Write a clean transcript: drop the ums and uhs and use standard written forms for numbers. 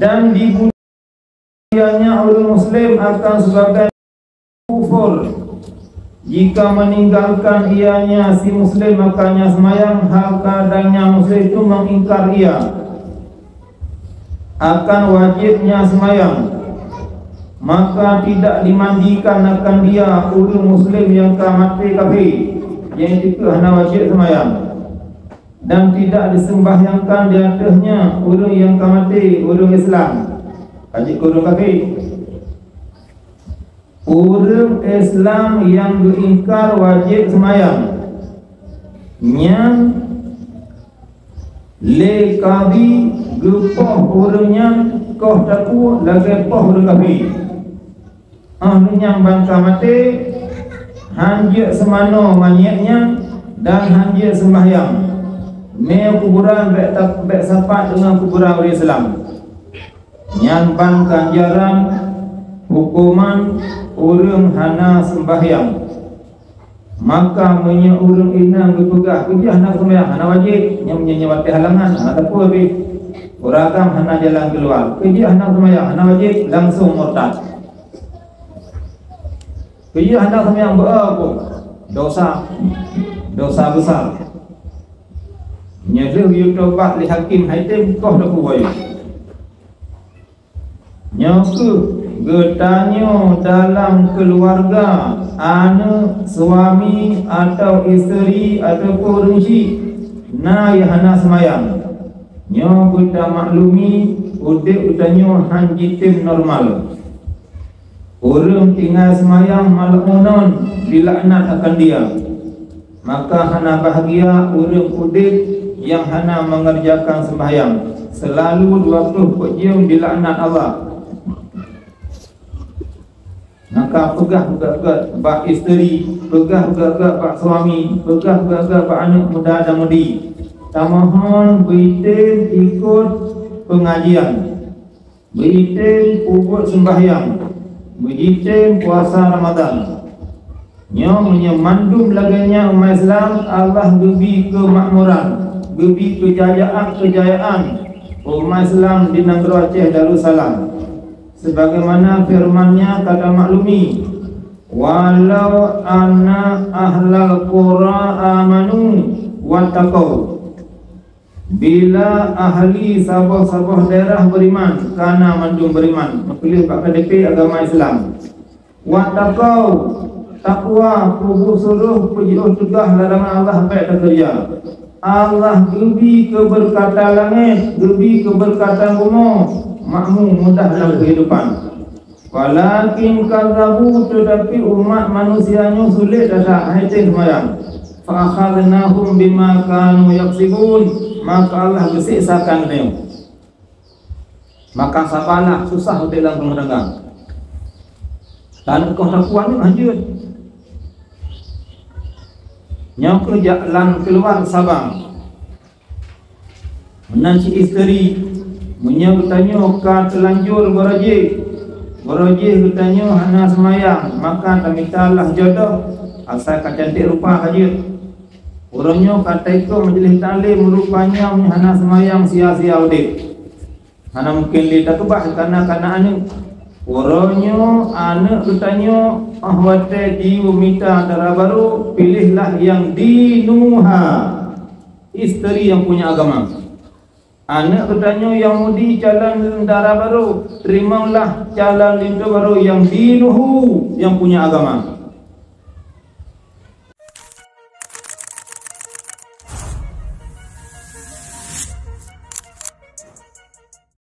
dan dibunuhnya orang Muslim akan sebagai kufur. Jika meninggalkan ianya si Muslim makanya semayang, hal kadangnya Muslim itu mengingkar ia, akan wajibnya semayang, maka tidak dimandikan akan dia orang Muslim yang mati kafir, yang itu hanya wajib semayang, dan tidak disembahyangkan di atasnya orang yang mati orang Islam, wajib orang kafir. Orang Islam yang beringkar wajib semayang yang le kadi gepoh orangnya kau tahu lagi poh orang kafir. Yang bangsa mati hanjir semano manyaknya dan hanjir sembahyang. Mea kuburan bek sapat dengan kuburan orang Islam. Yang bangsa ganjaran hukuman orang hana sembahyang, maka punya orang inang berpegah kerja hana sembahyang, hana wajib yang menyebabkan halangan ataupun habis orang hana jalan keluar kerja hana sembahyang, hana wajib langsung murtad. Kerja hana sembahyang berapa dosa besar. Nyata yutobat li hakim haitim kau dah buat. Nyata bertanya dalam keluarga, anak, suami atau isteri ataupun rinci na hana semayang. Nyo kita maklumi udik utanyo hanjitim normal. Orang tinggal semayang malamunon dilaknat akan dia. Maka hana bahagia orang udik yang hana mengerjakan sembahyang. Selalu 20 jam dilaknat Allah. Maka pegah-pegah bak isteri, pegah-pegah bak suami, pegah-pegah bak anak muda dan mudi. Tamohon beritim ikut pengajian, beritim puput sembahyang, beritim puasa Ramadan. Nyo menyemandum laganya umat Islam, Allah beri kemakmuran, beri kejayaan umat Islam di negeri Aceh Darussalam. Sebagaimana firman-Nya kata maklumi, walau anna ahlal qura amanu wattaqau, bila ahli sabah-sabah daerah beriman, karena mandung beriman, memilih KDP agama Islam, wattaqau takwa, kubu suruh pujian tegah larangan Allah baik kerja. Allah beri keberkatan langit, beri keberkatan bumi, makmum mudah dalam kehidupan. Walakin kadzabu, tetapi umat manusianya sulit dasar hati semayang. Fa akhadnahum bima kanu yaksibun, maka Allah bersiksakan mereka. Maka sabarlah, susah untuk dalam pengedengar. Dan kau takuan ni lanjut. Yang kerjaan keluar sabar. Menanci isteri menyebutnya ka telanjur berajih bertanya hana semayang, maka mintalah jodoh asal cantik rupa saja. Orangnya kata itu majlis taklim rupanya hana semayang sia-sia udik. Hana mungkin dia tak kebah karena anak. Orangnya anak bertanya ahwate diu minta antara baru, pilihlah yang dinuha, isteri yang punya agama. Anak bertanya yang mudi jalan darah baru, terimalah jalan lindu baru yang dinuhu, yang punya agama.